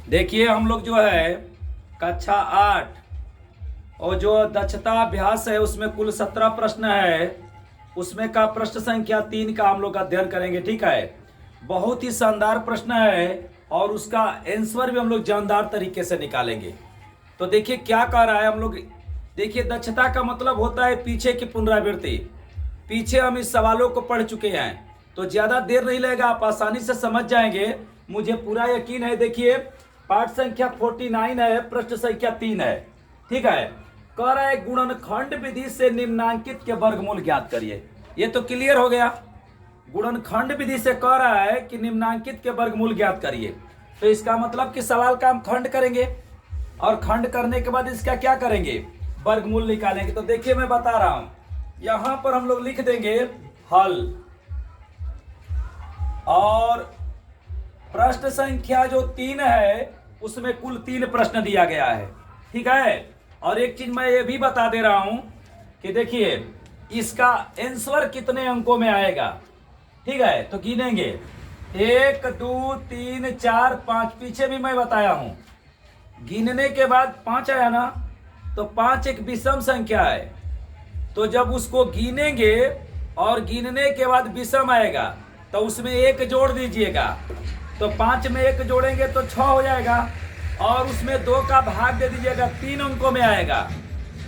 देखिए हम लोग जो है कक्षा 8 और जो दक्षता अभ्यास है उसमें कुल 17 प्रश्न है। उसमें का प्रश्न संख्या 3 का हम लोग अध्ययन करेंगे। ठीक है, बहुत ही शानदार प्रश्न है और उसका आंसर भी हम लोग जानदार तरीके से निकालेंगे। तो देखिए क्या कह रहा है हम लोग। देखिए दक्षता का मतलब होता है पीछे की पुनरावृत्ति। पीछे हम इस सवालों को पढ़ चुके हैं तो ज़्यादा देर नहीं लगेगा, आप आसानी से समझ जाएंगे, मुझे पूरा यकीन है। देखिए पाठ संख्या 49 है, प्रश्न संख्या 3 है। ठीक है, कह रहा है गुणनखंड विधि से निम्नांकित के वर्गमूल ज्ञात करिए। ये तो क्लियर हो गया। गुणनखंड विधि से कह रहा है कि निम्नांकित के वर्गमूल ज्ञात करिए। तो इसका मतलब कि सवाल का हम खंड करेंगे और खंड करने के बाद इसका क्या करेंगे, वर्गमूल निकालेंगे। तो देखिए मैं बता रहा हूं, यहां पर हम लोग लिख देंगे हल और प्रश्न संख्या जो 3 है उसमें कुल 3 प्रश्न दिया गया है। ठीक है, और एक चीज मैं ये भी बता दे रहा हूं कि देखिए इसका आंसर कितने अंकों में आएगा। ठीक है, तो गिनेंगे 1 2 3 4 5। पीछे भी मैं बताया हूं, गिनने के बाद 5 आया ना, तो 5 एक विषम संख्या है। तो जब उसको गिनेंगे और गिनने के बाद विषम आएगा तो उसमें 1 जोड़ दीजिएगा। तो 5 में 1 जोड़ेंगे तो 6 हो जाएगा और उसमें 2 का भाग दे दीजिएगा, 3 अंकों में आएगा।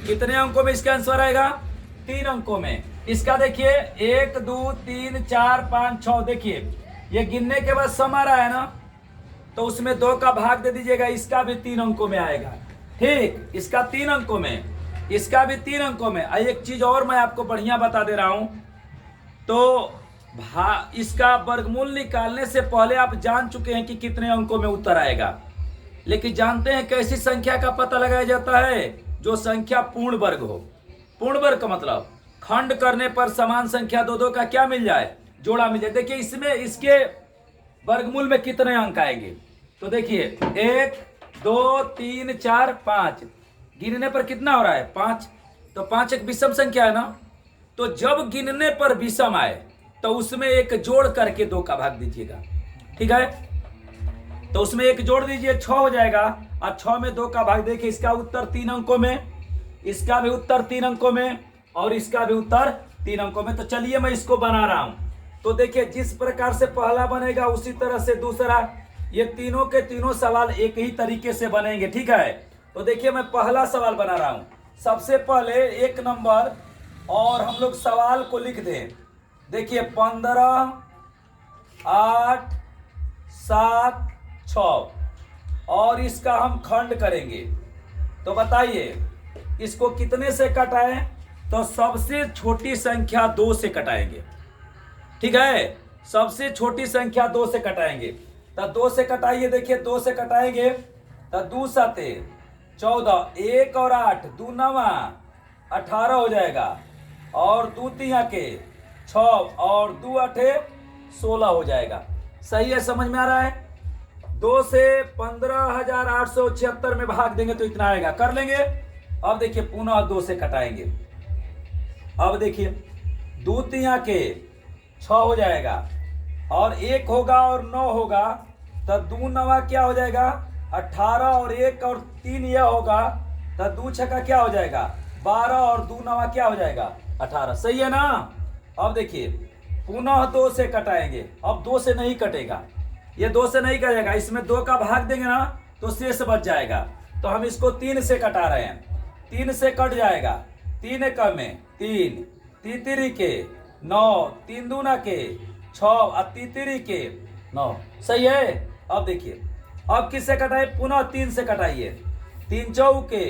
कितने अंकों में इसका आंसर आएगा, 3 अंकों में। इसका देखिए 1 2 3 4 5 6। देखिए ये गिनने के बाद सम आ रहा है ना, तो उसमें 2 का भाग दे दीजिएगा, इसका भी 3 अंकों में आएगा। ठीक, इसका 3 अंकों में, इसका भी 3 अंकों में। एक चीज और मैं आपको बढ़िया बता दे रहा हूं, तो इसका वर्गमूल निकालने से पहले आप जान चुके हैं कि कितने अंकों में उत्तर आएगा। लेकिन जानते हैं कैसी संख्या का पता लगाया जाता है, जो संख्या पूर्ण वर्ग हो। पूर्ण वर्ग का मतलब खंड करने पर समान संख्या दो दो का क्या मिल जाए, जोड़ा मिल जाए। देखिए इसमें इसके वर्गमूल में कितने अंक आएंगे, तो देखिए 1 2 3 4 5। गिनने पर कितना हो रहा है, 5। तो 5 एक विषम संख्या है ना, तो जब गिनने पर विषम आए तो उसमें 1 जोड़ करके 2 का भाग दीजिएगा। ठीक है, तो उसमें 1 जोड़ दीजिए, 6 हो जाएगा और 6 में 2 का भाग। देखिए इसका उत्तर 3 अंकों में, इसका भी उत्तर 3 अंकों में और इसका भी उत्तर 3 अंकों में। तो चलिए मैं इसको बना रहा हूं। तो देखिए जिस प्रकार से पहला बनेगा उसी तरह से दूसरा, ये तीनों के तीनों सवाल एक ही तरीके से बनेंगे। ठीक है, तो देखिए मैं पहला सवाल बना रहा हूं। सबसे पहले 1 नंबर और हम लोग सवाल को लिख दें। देखिए 15 8 7 6 और इसका हम खंड करेंगे। तो बताइए इसको कितने से कटाएं, तो सबसे छोटी संख्या 2 से कटाएंगे। ठीक है, सबसे छोटी संख्या 2 से कटाएंगे। तो 2 से कटाइए, देखिए 2 से कटाएंगे तो 2 साते 14, 1 और 8 2 9 18 हो जाएगा और 2 3 के 6 और 2 8 16 हो जाएगा। सही है, समझ में आ रहा है। 2 से 15,876 में भाग देंगे तो इतना आएगा, कर लेंगे। अब देखिए पुनः 2 से कटाएंगे। अब देखिए 2 3 के 6 हो जाएगा और 1 होगा और 9 होगा, तो 2 9 क्या हो जाएगा 18 और 1 और 3 यह होगा, तो 2 6 क्या हो जाएगा 12 और 2 9 क्या हो जाएगा 18। सही है ना। अब देखिए पुनः 2 से कटाएंगे। अब 2 से नहीं कटेगा, ये 2 से नहीं कटेगा, इसमें 2 का भाग देंगे ना तो शेष बच जाएगा। तो हम इसको 3 से कटा रहे हैं, 3 से कट जाएगा। 3 एक में 3, 3 3 के 9, 3 2 के 6 और 3 3 के 9। सही है। अब देखिए अब किससे कटाए, पुनः 3 से कटाइए। 3 चौके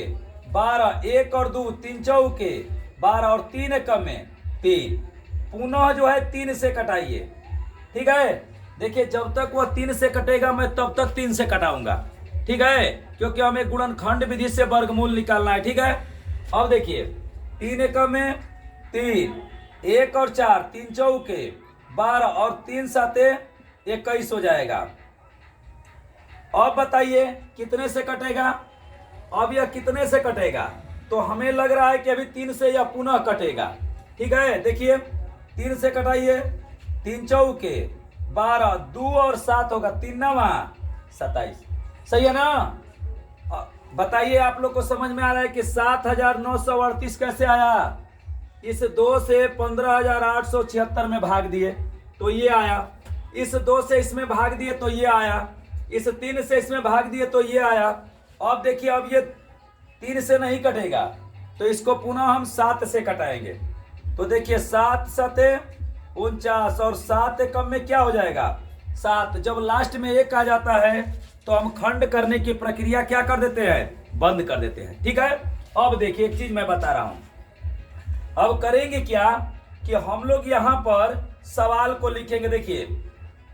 12, 1 और 2 3 चौके 12 और 3 एक में 3। पुनः जो है 3 से कटाइए। ठीक है, देखिए जब तक वह 3 से कटेगा मैं तब तक 3 से कटाऊंगा। ठीक है, क्योंकि हमें गुणनखंड विधि से वर्गमूल निकालना है। ठीक है, अब देखिए 3 एक में 3, 1 और 4 3 चौके 12 और 3 साते 21 हो जाएगा। अब बताइए कितने से कटेगा। अब यह कितने से कटेगा, तो हमें लग रहा है कि अभी 3 से यह पुनः कटेगा। ठीक है, देखिए 3 से कटाइए। 3 चौके 12, 2 और 7 होगा, 3 9 27। सही है ना? बताइए आप लोग को समझ में आ रहा है कि 7,938 कैसे आया? इस 2 से 15,876 में भाग दिए तो ये आया, इस 2 से इसमें भाग दिए तो ये आया, इस 3 से इसमें भाग दिए तो ये आया। अब देखिए, अब ये 3 से नहीं कटेगा तो इसको पुनः हम 7 से कटाएंगे। तो देखिए 7 सते 49 और 7 कम में क्या हो जाएगा? 7। जब लास्ट में 1 आ जाता है तो हम खंड करने की प्रक्रिया क्या कर देते हैं? बंद कर देते हैं। ठीक है। अब देखिए एक चीज मैं बता रहा हूं, अब करेंगे क्या कि हम लोग यहां पर सवाल को लिखेंगे। देखिए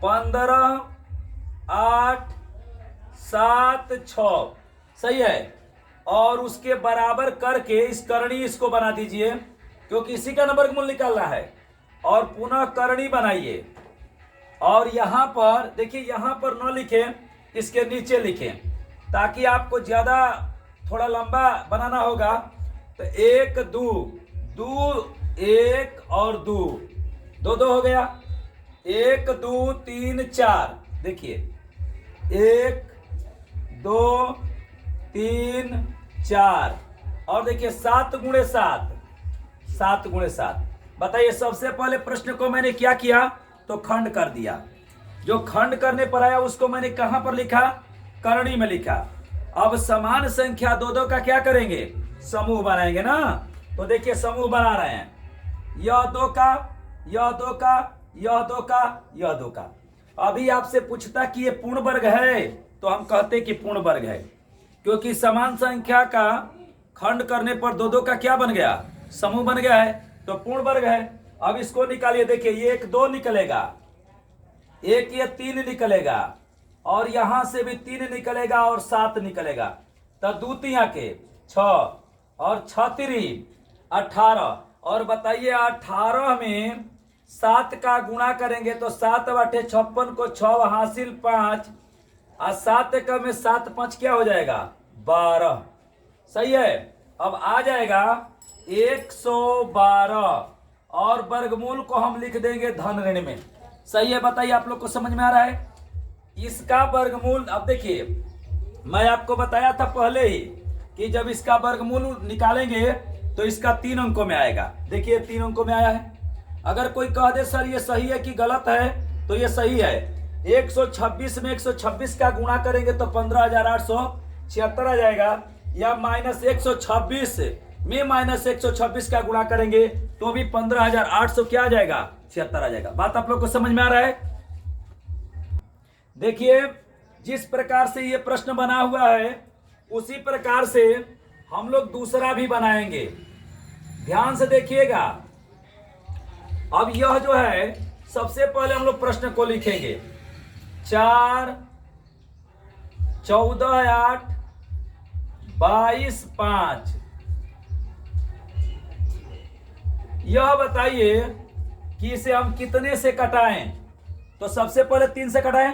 15 8 7 6 सही है, और उसके बराबर करके इस करणी इसको बना दीजिए क्योंकि इसी का नंबर मूल निकालना है, और पुनः करणी बनाइए। और यहां पर देखिए, यहां पर न लिखें, इसके नीचे लिखें ताकि आपको ज्यादा थोड़ा लंबा बनाना होगा। तो 1 2 2 1 और 2 2 2 हो गया, 1 2 3 4। देखिए 1 2 3 4 और देखिए 7 गुणे 7 7 गुणे 7। बताइए सबसे पहले प्रश्न को मैंने क्या किया? तो खंड कर दिया। जो खंड करने पर आया उसको मैंने कहां पर लिखा? करणी में लिखा। अब समान संख्या 2 2 का क्या करेंगे? समूह बनाएंगे ना। तो देखिए समूह बना रहे हैं, यह 2 का, यह 2 का, यह 2 का, यह 2 का। अभी आपसे पूछता कि ये पूर्ण वर्ग है तो हम कहते कि पूर्ण वर्ग है, क्योंकि समान संख्या का खंड करने पर 2 2 का क्या बन गया? समूह बन गया है, तो पूर्ण वर्ग है। अब इसको निकालिए। देखिए ये 1 2 निकलेगा, एक ये 3 निकलेगा, और यहां से भी 3 निकलेगा और 7 निकलेगा। तो 2 3 के 6 और 6 3 18। और बताइए 18 में 7 का गुणा करेंगे तो 7 बटे 56 को 6 हासिल 5 और 7 का में 7 5 क्या हो जाएगा? 12। सही है। अब आ जाएगा 112 और वर्गमूल को हम लिख देंगे धन ऋण में। सही है। बताइए आप लोग को समझ में आ रहा है? इसका वर्गमूल, अब देखिए मैं आपको बताया था पहले ही कि जब इसका वर्गमूल निकालेंगे तो इसका 3 अंकों में आएगा। देखिए 3 अंकों में आया है। अगर कोई कह दे सर ये सही है कि गलत है, तो ये सही है। 126 में 126 का गुणा करेंगे तो 15,876 आ जाएगा, या -126 में -126 का गुणा करेंगे तो भी 15,800 क्या आ जाएगा? 76 आ जाएगा। बात आप लोग को समझ में आ रहा है? देखिए जिस प्रकार से ये प्रश्न बना हुआ है उसी प्रकार से हम लोग दूसरा भी बनाएंगे। ध्यान से देखिएगा। अब यह जो है, सबसे पहले हम लोग प्रश्न को लिखेंगे 4 14 8 22 5। यह बताइए कि इसे हम कितने से कटाएं? तो सबसे पहले 3 से कटाएं,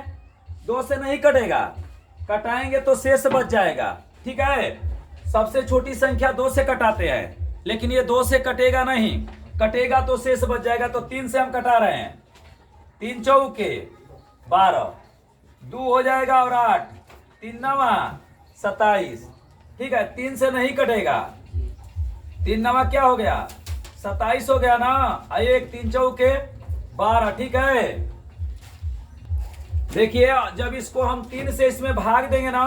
2 से नहीं कटेगा, कटाएंगे तो शेष बच जाएगा। ठीक है। सबसे छोटी संख्या 2 से कटाते हैं, लेकिन ये 2 से कटेगा नहीं, कटेगा तो शेष बच जाएगा। तो 3 से हम कटा रहे हैं। 3 चौके 12, 2 हो जाएगा और 8, 3 नवा 27। ठीक है। 3 से नहीं कटेगा, 3 नवा क्या हो गया? 27 हो गया ना। 1 3 चौके 12। ठीक है। देखिए जब इसको हम 3 से इसमें भाग देंगे ना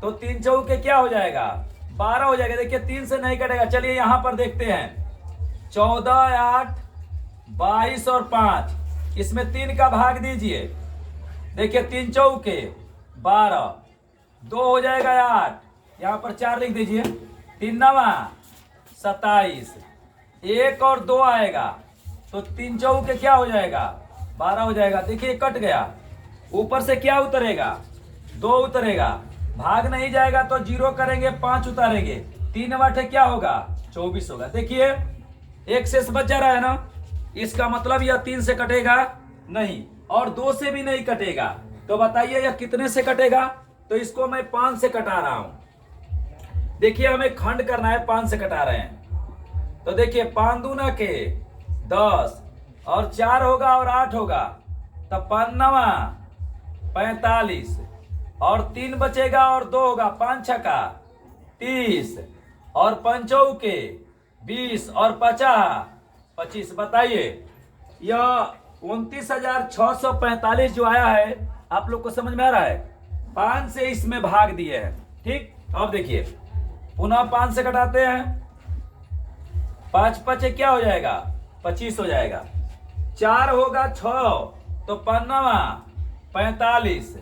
तो 3 चौके क्या हो जाएगा? 12 हो जाएगा। देखिए 3 से नहीं कटेगा। चलिए यहां पर देखते हैं 14 8 22 और 5, इसमें 3 का भाग दीजिए। देखिए 3 चौके 12, 2 हो जाएगा 8, यहां पर 4 लिख दीजिए, 3 नवा 27, 1 और 2 आएगा तो 3 चौके क्या हो जाएगा? 12 हो जाएगा। देखिए कट गया, ऊपर से क्या उतरेगा? 2 उतरेगा, भाग नहीं जाएगा तो 0 करेंगे, 5 उतारेंगे, 3 बटे क्या होगा? 24 होगा। देखिए एक शेष बच जा रहा है ना, इसका मतलब यह 3 से कटेगा नहीं और 2 से भी नहीं कटेगा। तो बताइए यह कितने से कटेगा? तो इसको मैं 5 से कटा रहा हूं। देखिए हमें खंड करना है, 5 से कटा रहे हैं। तो देखिए 5 दूना के 10 और 4 होगा और 8 होगा, तब 5 नवा 45, और 3 बचेगा और 2 होगा, 5 छका 30 और 5 चौके 20 और 25। बताइए यह 29,645 जो आया है, आप लोग को समझ में आ रहा है? 5 से इसमें भाग दिए हैं। ठीक, अब देखिए पुनः 5 से घटाते हैं, 5 5 क्या हो जाएगा, 25 हो जाएगा। 4 होगा 6 तो 5 45,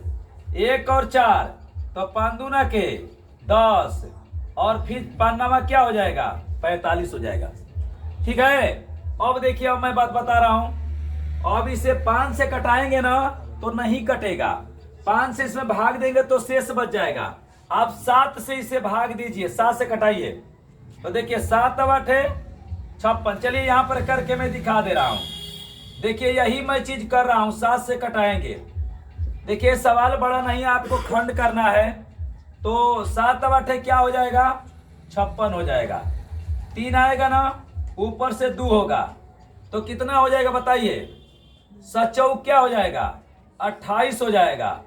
1 और 4 तो 5 दूना के 10 और फिर 5 क्या हो जाएगा, 45 हो जाएगा। ठीक है, अब देखिए अब मैं बात बता रहा हूं। अब इसे 5 से कटाएंगे ना तो नहीं कटेगा, 5 से इसमें भाग देंगे तो शेष बच जाएगा। आप 7 से इसे भाग दीजिए, 7 से कटाइए तो देखिए 7 8 56। चलिए यहां पर करके मैं दिखा दे रहा हूं। देखिए यही मैं चीज कर रहा हूं, 7 से कटाएंगे। देखिए सवाल बड़ा नहीं, आपको खंड करना है तो 7 8 क्या हो जाएगा, 56 हो जाएगा। 3 आएगा ना, ऊपर से 2 होगा तो कितना हो जाएगा बताइए, 7 क्या हो जाएगा, 28 हो जाएगा।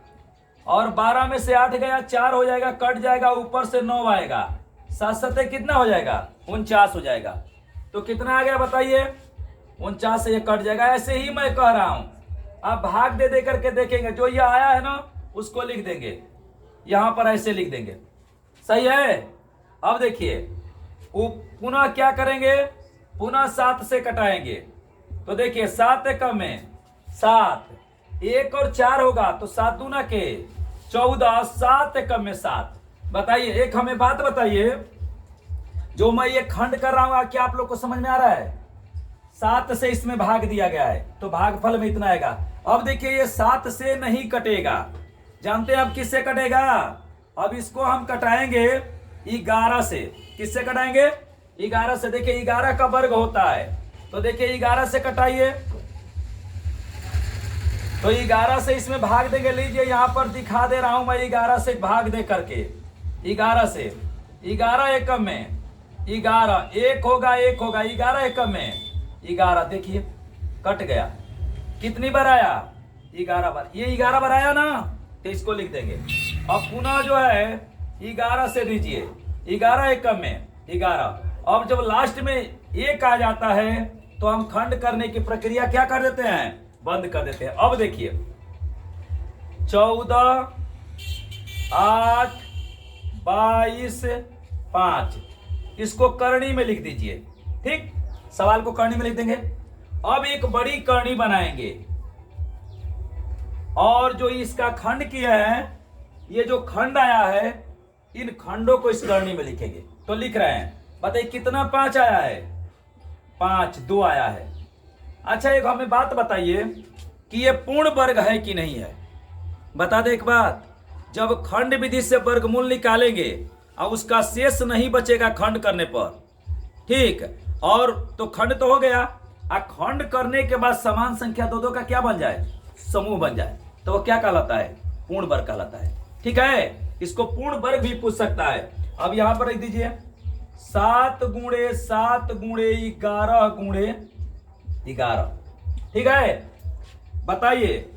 और 12 में से 8 गया, 4 हो जाएगा, कट जाएगा, ऊपर से 9 आएगा, 7 7 कितना हो जाएगा, 49 हो जाएगा। तो कितना आ गया बताइए, 49 से ये कट जाएगा। ऐसे ही मैं कह रहा हूं, आप भाग दे दे करके देखेंगे, जो ये आया है ना उसको लिख देंगे, यहां पर ऐसे लिख देंगे। सही है। अब देखिए पुनः क्या करेंगे, पुनः 7 से कटाएंगे तो देखिए 7 एकम में 7, 1 और 4 होगा तो 7 दूना के 14, 7 एकम में 7। बताइए एक हमें बात बताइए, जो मैं ये खंड कर रहा हूं क्या आप लोग को समझ में आ रहा है? 7 से इसमें भाग दिया गया है तो भागफल में इतना आएगा। अब देखिए ये 7 से नहीं कटेगा, जानते हैं अब किससे कटेगा? अब इसको हम कटाएंगे 11 से। किससे कटाएंगे? 11 से। देखिए 11 का वर्ग होता है तो देखिए 11 से कटाइए तो 11 से इसमें भाग देंगे। लीजिए यहां पर दिखा दे रहा हूं मैं, 11 से भाग दे करके, 11 से 11 एकम में 11, 1 होगा 1 होगा, 11 एकम में 11। देखिए कट गया, कितनी बार आया, 11 बार। ये 11 बार आया ना तो इसको लिख देंगे। अब पुनः जो है 11 से दीजिए, 11 एकम में 11। अब जब लास्ट में 1 आ जाता है तो हम खंड करने की प्रक्रिया क्या कर देते हैं, बंद कर देते हैं। अब देखिए 14, 8, 22, 5, इसको करणी में लिख दीजिए। ठीक, सवाल को करणी में लिख देंगे। अब एक बड़ी करणी बनाएंगे और जो इसका खंड किया है, ये जो खंड आया है, इन खंडों को इस करणी में लिखेंगे। तो लिख रहे हैं, बताइए कितना 5 आया है, 5, 2 आया है। अच्छा एक हमें बात बताइए कि ये पूर्ण वर्ग है कि नहीं है? बता दे एक बात, जब खंड विधि से वर्गमूल निकालेंगे और उसका शेष नहीं बचेगा खंड करने पर, ठीक, और तो खंड तो हो गया, और खंड करने के बाद समान संख्या दो दो का क्या बन जाए, समूह बन जाए, तो वो क्या कहलाता है, पूर्ण वर्ग कहलाता है। ठीक है, इसको पूर्ण वर्ग भी पूछ सकता है। अब यहां पर लिख दीजिए 7 गुणे 7 गुणे 11 गुणे 11। ठीक है, बताइए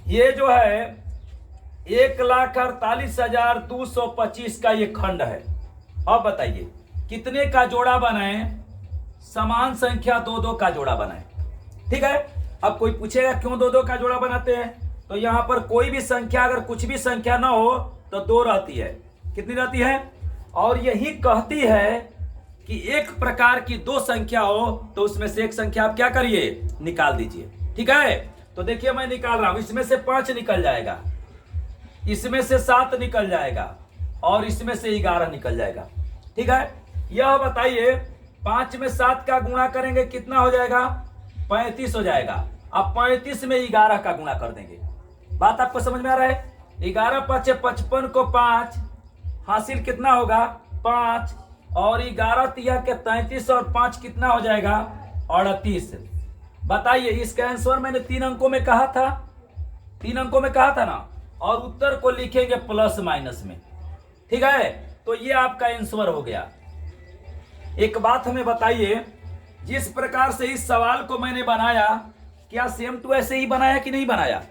ये जो है 1,48,225 का ये खंड है। अब बताइए कितने का जोड़ा बनाए, समान संख्या 2-2 का जोड़ा बनाए। ठीक है, अब कोई पूछेगा क्यों 2-2 का जोड़ा बनाते हैं, तो यहां पर कोई भी संख्या अगर कुछ भी संख्या ना हो तो 2 रहती है। कितनी रहती है? और यही कहती है कि एक प्रकार की 2 संख्या हो तो उसमें से एक संख्या आप क्या करिए, निकाल दीजिए। ठीक है, तो देखिए मैं निकाल रहा हूं, इसमें से 5 निकल जाएगा, इसमें से 7 निकल जाएगा और इसमें से 11 निकल जाएगा। ठीक है, यह बताइए 5 में 7 का गुणा करेंगे कितना हो जाएगा, 35 हो जाएगा। अब 35 में 11 का गुणा कर देंगे। बात आपको समझ में आ रहा है? 11 5 55 को 5 हासिल कितना होगा, 5, और 11 तिया के 33 और 5 कितना हो जाएगा, 38। बताइए इसका आंसर मैंने 3 अंकों में कहा था, 3 अंकों में कहा था ना, और उत्तर को लिखेंगे प्लस माइनस में। ठीक है, तो ये आपका आंसर हो गया। एक बात हमें बताइए, जिस प्रकार से इस सवाल को मैंने बनाया क्या सेम टू ऐसे ही बनाया कि नहीं बनाया?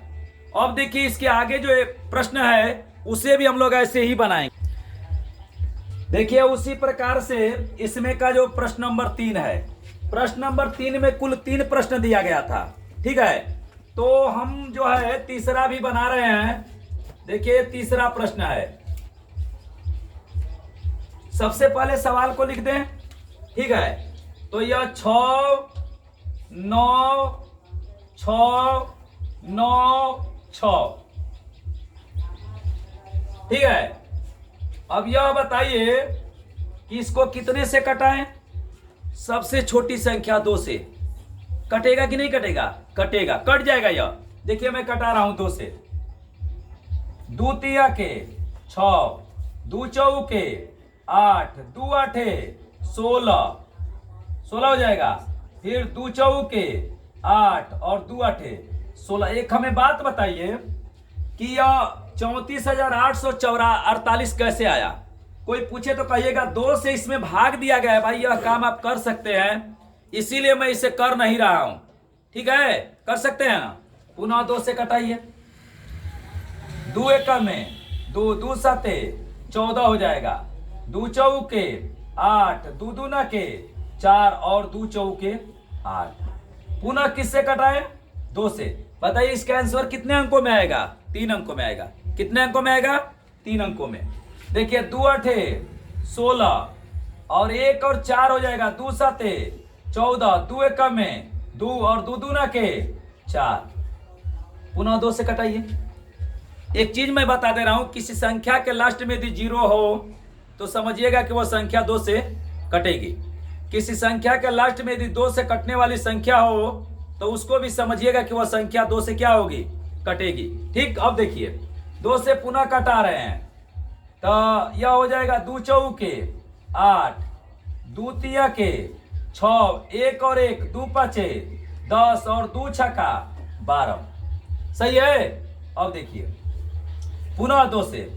अब देखिए इसके आगे जो प्रश्न है उसे भी हम लोग ऐसे ही बनाएंगे। देखिए उसी प्रकार से इसमें का जो प्रश्न नंबर 3 है, प्रश्न नंबर 3 में कुल 3 प्रश्न दिया गया था, ठीक है। तो हम जो है तीसरा भी बना रहे हैं। देखिए तीसरा प्रश्न है, सबसे पहले सवाल को लिख दें, ठीक है। तो यह 6 9 6 9 6, ठीक है। अब यह बताइए कि इसको कितने से कटाएं। सबसे छोटी संख्या 2 से कटेगा कि नहीं कटेगा? कटेगा, कट जाएगा यह। देखिए मैं कटा रहा हूं 2 से। 2 तिया के 6, 2 चौके 8, 2 आठे 16 हो जाएगा। फिर 2 चौके 8 और 2 आठे 16। एक हमें बात बताइए कि यह 34,848 कैसे आया? कोई पूछे तो कहिएगा 2 से इसमें भाग दिया गया है। भाई यह काम आप कर सकते हैं, इसीलिए मैं इसे कर नहीं रहा हूं, ठीक है। कर सकते हैं। पुनः 2 से कटाइए। 2 एकम में 2, 2 सते 14 हो जाएगा। 2 चौके 8, 2 दूना के 4 और 2 चौके 8। पुनः किससे कटाए? 2 से। बताइए इसका आंसर कितने अंकों में आएगा? 3 अंकों में आएगा। कितने अंकों में आएगा? 3 अंकों में। देखिए 2 आठे 16 और 1 और 4 हो जाएगा। 2 साते 14, 2 एकम में 2 और 2 दूना के 4। पुनः 2 से कटाइए। एक चीज मैं बता दे रहा हूं, किसी संख्या के लास्ट में यदि 0 हो तो समझिएगा कि वह संख्या 2 से कटेगी। किसी संख्या के लास्ट में यदि 2 से कटने वाली संख्या हो तो उसको भी समझिएगा कि वह संख्या 2 से क्या होगी? कटेगी। ठीक, अब देखिए 2 से पुनः कटा रहे हैं तो यह हो जाएगा 2 चौके 8, 2 तिया के 6, 1 और 1 2 पाँचे 10 और 2 छक्का 12। सही है। अब देखिए पुनः 2 से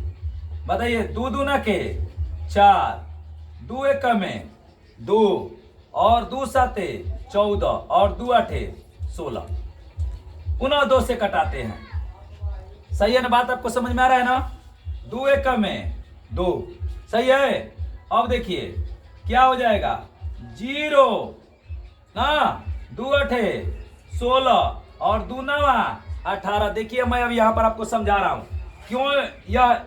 बताइए। 2 दूना के 4, 2 एकम में 2 और 2 साते 14 और 2 आठे 16। पुनः 2 से कटाते हैं। सही है ना? बात आपको समझ में आ रहा है ना? 2 एकम में 2। सही है। अब देखिए क्या हो जाएगा? 0 ना, 2 आठे 16 और 2 नवा 18। देखिए मैं अब यहां पर आपको समझा रहा हूं क्यों यह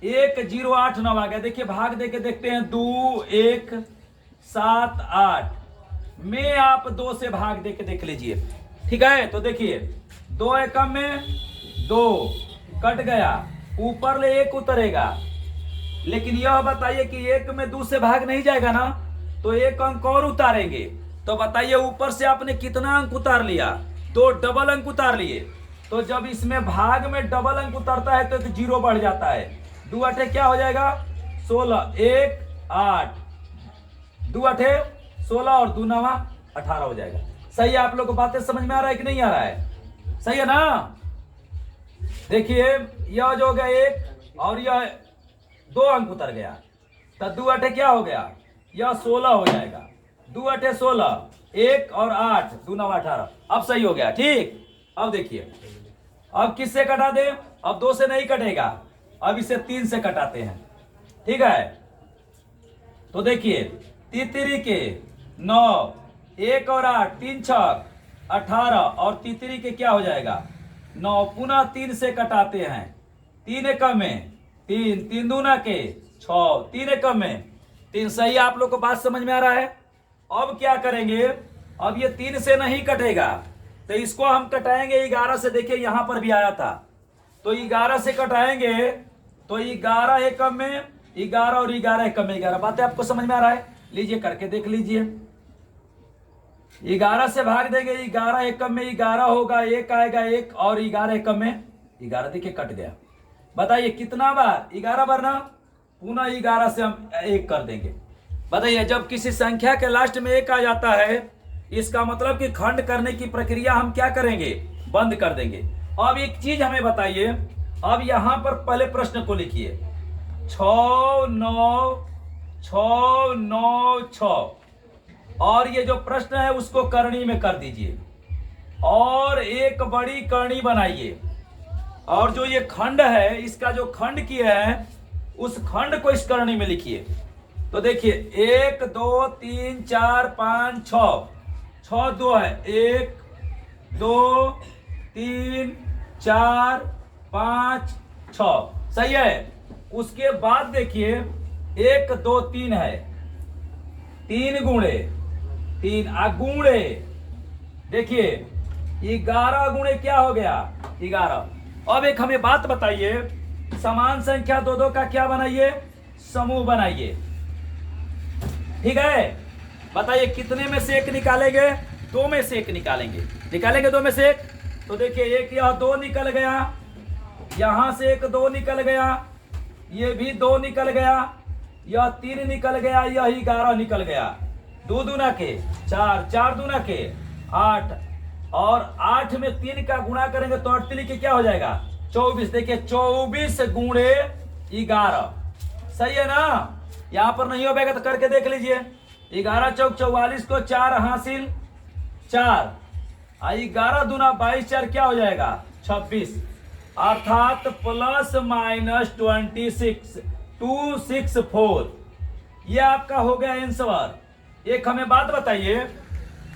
1 0 8 9 आ गया। देखिए भाग देके देखते हैं। 2 1 7 8 में आप 2 से भाग देके देख लीजिए, ठीक है। तो देखिए 2 एकम में 2 कट गया, ऊपर ले 1 उतरेगा। लेकिन यह बताइए कि 1 में 2 से भाग नहीं जाएगा ना, तो 1 अंक और उतारेंगे। तो बताइए ऊपर से आपने कितना अंक उतार लिया? 2 डबल अंक उतार लिए। तो जब इसमें भाग में डबल अंक उतरता है तो 0 बढ़ जाता है। 2 आठे क्या हो जाएगा? 16, 1 8, 2 आठे 16 और 2 नवा 18 हो जाएगा। सही है? आप लोग को बातें समझ में आ रहा है कि नहीं आ रहा है? सही है ना? देखिए यह जो हो गया 1 और यह 2 अंक उतर गया, तो 2 आठे क्या हो गया? यह 16 हो जाएगा। 2 आठे 16, 1 और 8 2 नवा 18। अब सही हो गया। ठीक, अब देखिए अब किससे कटा दे? अब 2 से नहीं कटेगा, अब इसे 3 से कटाते हैं, ठीक है। तो देखिए तीतरी के 9, 1 और 8 3 छक 18 और तीतरी के क्या हो जाएगा? 9। पुनः 3 से कटाते हैं। 3 एकम में 3, 3 दूना के 6, 3 एकम में 3। सही, आप लोग को बात समझ में आ रहा है? अब क्या करेंगे? अब ये 3 से नहीं कटेगा तो इसको हम कटाएंगे 11 से। देखिए यहां पर भी आया था, तो 11 से कटाएंगे तो 11 एकम में 11 और 11 एकम में 11। बातें आपको समझ में आ रहा है? लीजिए करके देख लीजिए। 11 से भाग देंगे, 11 एकम में 11 होगा, 1 आएगा 1 और 11 एकम में 11। देखिए कट गया। बताइए कितना बार? 11 बार ना। पुनः 11 से हम 1 कर देंगे। बताइए जब किसी संख्या के लास्ट में 1 आ जाता है, इसका मतलब कि खंड करने की प्रक्रिया हम क्या करेंगे? बंद कर देंगे। अब एक चीज हमें बताइए, अब यहां पर पहले प्रश्न को लिखिए। 6 9 6 9 6 और ये जो प्रश्न है उसको करनी में कर दीजिए और एक बड़ी करनी बनाइए। और जो ये खंड है, इसका जो खंड किए हैं उस खंड को इस करनी में लिखिए। तो देखिए 1 2 3 4 5 6, 6 2 है, 1 2 3 4 5 6, सही है। उसके बाद देखिए 1 2 3 है, 3 गुणे 3 गुणे देखिए 11 गुणे क्या हो गया 11। अब एक हमें बात बताइए, समान संख्या दो दो का क्या बनाइए, समूह बनाइए। ठीक है, बताइए कितने में से एक निकालेंगे, 2 में से एक निकालेंगे, निकालेंगे 2 में से एक। तो देखिए एक यह 2 निकल गया, यहां से एक 2 निकल गया, ये भी 2 निकल गया, यह 3 निकल गया, यह 11 निकल गया। 2 दूना के 4, 4 दूना के 8, और 8 में 3 का गुणा करेंगे तो 8 के क्या हो जाएगा 24। देखिए 24 गुणे 11, सही है ना। यहां पर नहीं हो पाएगा तो करके देख लीजिए। 11 चौक 44 को 4 हासिल 4, 11 दूना 22, 4 क्या हो जाएगा 26, अर्थात प्लस माइनस 26 264। ये आपका हो गया आंसर। एक हमें बात बताइए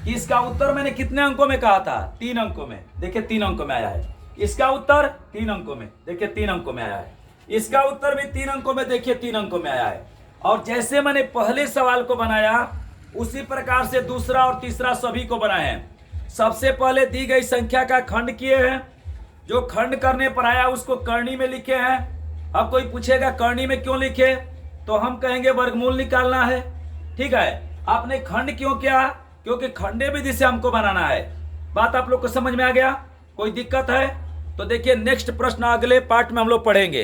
कि इसका उत्तर मैंने कितने अंकों में कहा था, 3 अंकों में। देखिए 3 अंकों में आया है। इसका उत्तर 3 अंकों में, देखिए 3 अंकों में आया है। इसका उत्तर भी 3 अंकों में, देखिए 3 अंकों में आया है। और जैसे मैंने पहले सवाल को बनाया उसी प्रकार से दूसरा और तीसरा सभी को बनाए हैं। सबसे पहले दी गई संख्या का खंड किए हैं, जो खंड करने पर आया उसको करनी में लिखे हैं। अब कोई पूछेगा करनी में क्यों लिखे, तो हम कहेंगे वर्गमूल निकालना है। ठीक है, आपने खंड क्यों किया, क्योंकि खंडे विधि से हमको बनाना है। बात आप लोग को समझ में आ गया, कोई दिक्कत है तो देखिए नेक्स्ट प्रश्न अगले पार्ट में हम लोग पढ़ेंगे।